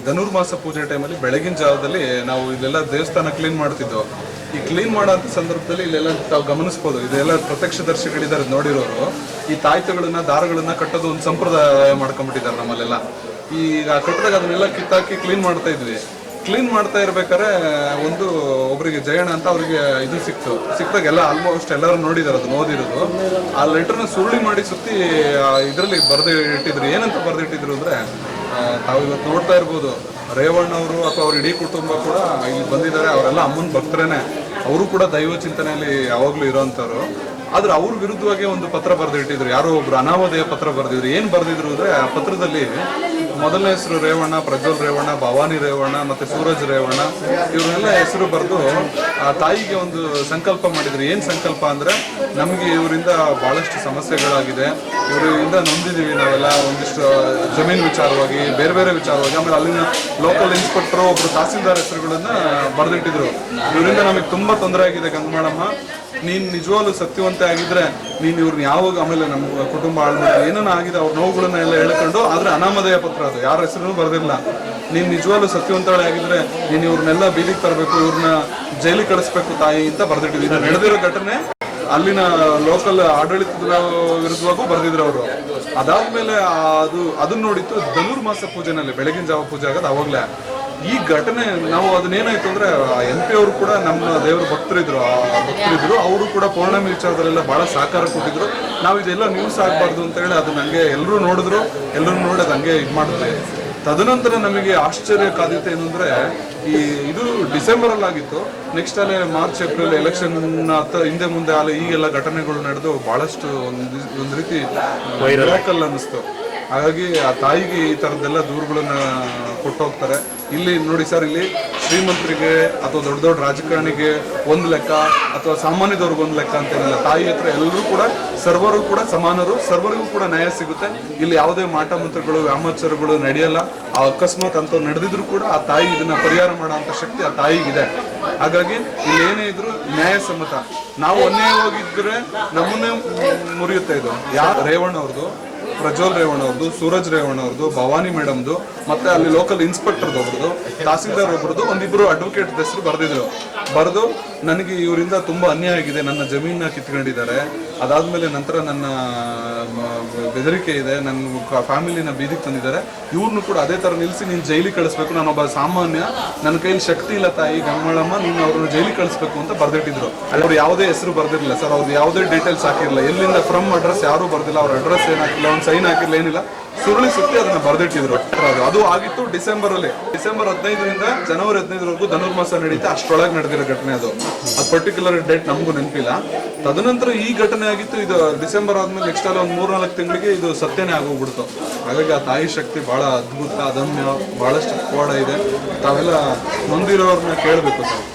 ಧನುರ್ಮಾಸ ಪೂಜೆ ಟೈಮಲ್ಲಿ ಬೆಳಗಿನ ಜಾವದಲ್ಲಿ ನಾವು ಇಲ್ಲೆಲ್ಲ ದೇವಸ್ಥಾನ ಕ್ಲೀನ್ ಮಾಡ್ತಿದ್ದೋ. ಈ ಕ್ಲೀನ್ ಮಾಡೋಂಥ ಸಂದರ್ಭದಲ್ಲಿ ಇಲ್ಲೆಲ್ಲ ತಾವು ಗಮನಿಸ್ಬೋದು, ಇದೆಲ್ಲ ಪ್ರತ್ಯಕ್ಷದರ್ಶಿಗಳಿದ್ದಾರೆ ನೋಡಿರೋರು. ಈ ತಾಯ್ತಗಳನ್ನ ದಾರಗಳನ್ನ ಕಟ್ಟೋದು ಒಂದು ಸಂಪ್ರದಾಯ ಮಾಡ್ಕೊಂಡ್ಬಿಟ್ಟಿದ್ದಾರೆ ನಮ್ಮಲ್ಲೆಲ್ಲ. ಈಗ ಕಟ್ಟಿದಾಗ ಅದನ್ನೆಲ್ಲ ಕಿತ್ತಾಕಿ ಕ್ಲೀನ್ ಮಾಡ್ತಾ ಇದ್ವಿ. ಕ್ಲೀನ್ ಮಾಡ್ತಾ ಇರ್ಬೇಕಾದ್ರೆ ಒಬ್ಬರಿಗೆ ಜಯಣ್ಣ ಅಂತ ಅವ್ರಿಗೆ ಇದು ಸಿಕ್ತಾಗ ಎಲ್ಲ ಆಲ್ಮೋಸ್ಟ್ ಎಲ್ಲರೂ ನೋಡಿದಾರೆ, ಅದನ್ನ ಓದಿರೋದು. ಆ ಲೆಟರ್ನ ಸುರುಳಿ ಮಾಡಿ ಸುತ್ತಿ ಇದರಲ್ಲಿ ಬರೆದು ಇಟ್ಟಿದ್ರು. ಏನಂತ ಬರೆದಿಟ್ಟಿದ್ರು ಅಂದ್ರೆ, ತಾವು ಇವತ್ತು ನೋಡ್ತಾ ಇರ್ಬೋದು, ರೇವಣ್ಣ ಅವರು ಅಥವಾ ಅವ್ರ ಇಡೀ ಕುಟುಂಬ ಕೂಡ ಇಲ್ಲಿ ಬಂದಿದ್ದಾರೆ. ಅವರೆಲ್ಲ ಅಮ್ಮನ ಭಕ್ತರೇನೆ, ಅವರು ಕೂಡ ದೈವ ಚಿಂತನೆಯಲ್ಲಿ ಯಾವಾಗ್ಲೂ ಇರೋಂಥವ್ರು. ಆದ್ರೆ ಅವ್ರ ವಿರುದ್ಧವಾಗಿ ಒಂದು ಪತ್ರ ಬರೆದಿಟ್ಟಿದ್ರು, ಯಾರೋ ಒಬ್ರು ಅನಾಮಧೇಯ ಪತ್ರ ಬರೆದಿದ್ರು. ಏನ್ ಬರೆದಿದ್ರು ಅಂದ್ರೆ, ಆ ಪತ್ರದಲ್ಲಿ ಮೊದಲನೇ ಹೆಸರು ರೇವಣ್ಣ, ಪ್ರಜ್ವಲ್ ರೇವಣ್ಣ, ಭವಾನಿ ರೇವಣ್ಣ ಮತ್ತೆ ಸೂರಜ್ ರೇವಣ್ಣ, ಇವ್ರನ್ನೆಲ್ಲ ಹೆಸರು ಬರೆದು ಆ ತಾಯಿಗೆ ಒಂದು ಸಂಕಲ್ಪ ಮಾಡಿದ್ರು. ಏನ್ ಸಂಕಲ್ಪ ಅಂದ್ರೆ, ನಮ್ಗೆ ಇವರಿಂದ ಬಹಳಷ್ಟು ಸಮಸ್ಯೆಗಳಾಗಿದೆ, ಇವರಿಂದ ನೊಂದಿದೀವಿ ನಾವೆಲ್ಲ, ಒಂದಿಷ್ಟು ಜಮೀನು ವಿಚಾರವಾಗಿ, ಬೇರೆ ಬೇರೆ ವಿಚಾರವಾಗಿ. ಆಮೇಲೆ ಅಲ್ಲಿನ ಲೋಕಲ್ ಇನ್ಸ್ಪೆಕ್ಟರ್, ಒಬ್ರು ತಹಸೀಲ್ದಾರ್ ಹೆಸರುಗಳನ್ನ ಬರೆದಿಟ್ಟಿದ್ರು. ಇವರಿಂದ ನಮಗೆ ತುಂಬಾ ತೊಂದರೆ ಆಗಿದೆ ಗಂಗಮ್ಮಳಮ್ಮ, ನೀನ್ ನಿಜವಾಗ್ಲೂ ಸತ್ಯವಂತೆ ಆಗಿದ್ರೆ ನೀನ್ ಇವ್ರನ್ನ ಯಾವಾಗ, ಆಮೇಲೆ ನಮ್ಮ ಕುಟುಂಬ ಹಾಳು ಮಾಡಿ ಏನೇನೋ ಆಗಿದೆ ಅವ್ರ ನೋವುಗಳನ್ನ ಎಲ್ಲ ಹೇಳ್ಕೊಂಡು, ಆದ್ರೆ ಅನಾಮಧೇಯ ಪತ್ರ, ಅದು ಯಾರ ಹೆಸರು ಬರೆದಿಲ್ಲ. ನೀನ್ ನಿಜವಾಗ್ಲೂ ಸತ್ಯವಂತಳೆ ಆಗಿದ್ರೆ ನೀನ್ ಇವ್ರನ್ನೆಲ್ಲ ಬೀದಿಗೆ ತರಬೇಕು, ಇವ್ರನ್ನ ಜೈಲಿಗೆ ಕಳಿಸ್ಬೇಕು ತಾಯಿ ಅಂತ ಬರೆದಿಟ್ಟಿದ್ವಿ. ಇದು ನಡೆದಿರೋ ಘಟನೆ ಅಲ್ಲಿನ ಲೋಕಲ್ ಆಡಳಿತದ ವಿರುದ್ಧವಾಗೂ ಬರೆದಿದ್ರು ಅವರು. ಅದಾದ್ಮೇಲೆ ಅದನ್ನ ನೋಡಿತ್ತು ಧನುರ್ಮಾಸ ಪೂಜೆನಲ್ಲಿ ಬೆಳಗಿನ ಜಾವ ಪೂಜೆ ಆಗೋದು ಅವಾಗ್ಲೇ. ಈ ಘಟನೆ ನಾವು ಅದನ್ನೇನಾಯ್ತು ಅಂದ್ರೆ, MP ಅವರು ಕೂಡ ನಮ್ಮ ದೇವರ ಭಕ್ತರಿದ್ರು, ಅವರು ಕೂಡ ಪೌರ್ಣಮಿ ವಿಚಾರದಲ್ಲೆಲ್ಲ ಬಹಳ ಸಹಕಾರ ಕೊಟ್ಟಿದ್ರು. ನಾವು ಇದೆಲ್ಲ ನ್ಯೂಸ್ ಆಗಬಾರ್ದು ಅಂತ ಹೇಳಿ ಅದನ್ನ ಹಂಗೆ ಎಲ್ಲರೂ ನೋಡಿದ್ರು, ಎಲ್ಲರೂ ನೋಡಿ ಅದು ಹಂಗೆ ಇದು ಮಾಡಿದ್ವಿ. ತದನಂತರ ನಮಗೆ ಆಶ್ಚರ್ಯ ಕಾದಿತ್ತು ಏನಂದ್ರೆ, ಇದು ಡಿಸೆಂಬರ್ ಅಲ್ಲಿ ಆಗಿತ್ತು. ನೆಕ್ಸ್ಟ್ ಅಲ್ಲೇ ಮಾರ್ಚ್ ಏಪ್ರಿಲ್ ಎಲೆಕ್ಷನ್ ಹಿಂದೆ ಮುಂದೆ ಅಲ್ಲ ಈಗೆಲ್ಲ ಘಟನೆಗಳು ನಡೆದು ಬಹಳಷ್ಟು ಒಂದು ರೀತಿ ವೈರಲ್ ಅನ್ನಿಸ್ತು. ಹಾಗಾಗಿ ಆ ತಾಯಿಗೆ ಈ ತರದ್ದೆಲ್ಲ ದೂರುಗಳನ್ನ ಕೊಟ್ಟು ಹೋಗ್ತಾರೆ. ಇಲ್ಲಿ ನೋಡಿ ಸರ್, ಇಲ್ಲಿ ಶ್ರೀಮಂತರಿಗೆ ಅಥವಾ ದೊಡ್ಡ ದೊಡ್ಡ ರಾಜಕಾರಣಿಗೆ ಒಂದು ಲೆಕ್ಕ, ಅಥವಾ ಸಾಮಾನ್ಯದವ್ರಿಗೆ ಒಂದು ಲೆಕ್ಕ ಅಂತೇನಿಲ್ಲ. ತಾಯಿ ಹತ್ರ ಎಲ್ಲರೂ ಕೂಡ ಸರ್ವರು ಕೂಡ ಸಮಾನರು, ಸರ್ವರಿಗೂ ಕೂಡ ನ್ಯಾಯ ಸಿಗುತ್ತೆ. ಇಲ್ಲಿ ಯಾವುದೇ ಮಾಟ ಮಂತ್ರಗಳು ವ್ಯಾಮೋಚಾರಗಳು ನಡೆಯಲ್ಲ. ಆ ಅಕಸ್ಮಾತ್ ಅಂತ ನಡೆದಿದ್ರು ಕೂಡ ಆ ತಾಯಿ ಇದನ್ನ ಪರಿಹಾರ ಮಾಡೋ ಶಕ್ತಿ ಆ ತಾಯಿಗಿದೆ. ಹಾಗಾಗಿ ಇಲ್ಲಿ ಏನೇ ಇದ್ರು ನ್ಯಾಯಸಮ್ಮತ. ನಾವು ಅನ್ಯಾಯವಾಗಿದ್ರೆ ನಮ್ಮನ್ನೇ ಮುರಿಯುತ್ತೆ ಇದು. ರೇವಣ್ಣ ಅವ್ರದ್ದು, ಪ್ರಜ್ವಲ್ ರೇವಣ್ಣ ಅವ್ರದ್ದು, ಸೂರಜ್ ರೇವಣ್ಣ ಅವ್ರದ್ದು, ಭವಾನಿ ಮೇಡಮ್ದು, ಮತ್ತೆ ಅಲ್ಲಿ ಲೋಕಲ್ ಇನ್ಸ್ಪೆಕ್ಟರ್ ಒಬ್ರದ್ದು, ತಹಸೀಲ್ದಾರ್ ಒಬ್ರದ್ದು, ಒಂದಿಬ್ರು ಅಡ್ವೊಕೇಟ್ ಹೆಸರು ಬರೆದು ನನಗೆ ಇವರಿಂದ ತುಂಬಾ ಅನ್ಯಾಯ ಆಗಿದೆ, ನನ್ನ ಜಮೀನ ಕಿತ್ಕೊಂಡಿದ್ದಾರೆ, ಅದಾದ್ಮೇಲೆ ನಂತರ ನನ್ನ ಬೆದರಿಕೆ ಇದೆ, ನನ್ನ ಫ್ಯಾಮಿಲಿನ ಬೀದಿಗೆ ತಂದಿದ್ದಾರೆ, ಇವ್ರನ್ನು ಕೂಡ ಅದೇ ತರ ನಿಲ್ಸಿ ನೀನು ಜೈಲಿಗೆ ಕಳಿಸ್ಬೇಕು, ನಾನೊಬ್ಬ ಸಾಮಾನ್ಯ, ನನ್ನ ಕೈಲಿ ಶಕ್ತಿ ಇಲ್ಲ ತಾಯಿ ಗಂಗಮ್ಮಳಮ್ಮ, ನೀನು ಅವ್ರನ್ನ ಜೈಲಿಗೆ ಕಳಿಸ್ಬೇಕು ಅಂತ ಬರ್ದಿಟ್ಟಿದ್ರು. ಅವ್ರು ಯಾವುದೇ ಹೆಸರು ಬರ್ದಿರಲಿಲ್ಲ ಸರ್, ಅವ್ರದ್ದು ಯಾವುದೇ ಡೀಟೇಲ್ಸ್ ಹಾಕಿರಲಿಲ್ಲ, ಎಲ್ಲಿಂದ ಫ್ರಮ್ ಅಡ್ರೆಸ್ ಯಾರು ಬರ್ದಿಲ್ಲ, ಅವ್ರ ಅಡ್ರೆಸ್ ಏನ್ ಹಾಕಿಲ್ಲ, ಒಂದು ಸೈನ್ ಹಾಕಿಲ್ಲ, ಏನಿಲ್ಲ, ಸುರುಳಿ ಸುತ್ತಿ ಅದನ್ನ ಬರ್ದಿಟ್ಟಿದ್ರು. ಅದು ಆಗಿತ್ತು ಡಿಸೆಂಬರ್ 15ರಿಂದ ಜನವರಿ 15ರವರೆಗೂ ಧನುರ್ಮಾಸ ನಡೀತಾ, ಅಷ್ಟರೊಳಗೆ ನಡೆದಿರೋ ಘಟನೆ ಅದು ಪರ್ಟಿಕ್ಯುಲರ್ ಡೇಟ್ ನಮಗೂ ನೆನಪಿಲ್ಲ. ತದನಂತರ ಈ ಘಟನೆ ಆಗಿತ್ತು, ಇದು ಡಿಸೆಂಬರ್ ಆದ್ಮೇಲೆ ನೆಕ್ಸ್ಟ್ ಅಲ್ಲಿ ಒಂದು 3-4 ತಿಂಗಳಿಗೆ ಇದು ಸತ್ಯನೇ ಆಗೋಗ್ಬಿಡ್ತು. ಹಾಗಾಗಿ ಆ ತಾಯಿ ಶಕ್ತಿ ಬಹಳ ಅದ್ಭುತ, ಅದಮ್ಯ, ಬಹಳಷ್ಟು ಪವಾಡ ಇದೆ. ತಾವೆಲ್ಲ ನೊಂದಿರೋರ್ನ ಕೇಳಬೇಕು ಸರ್.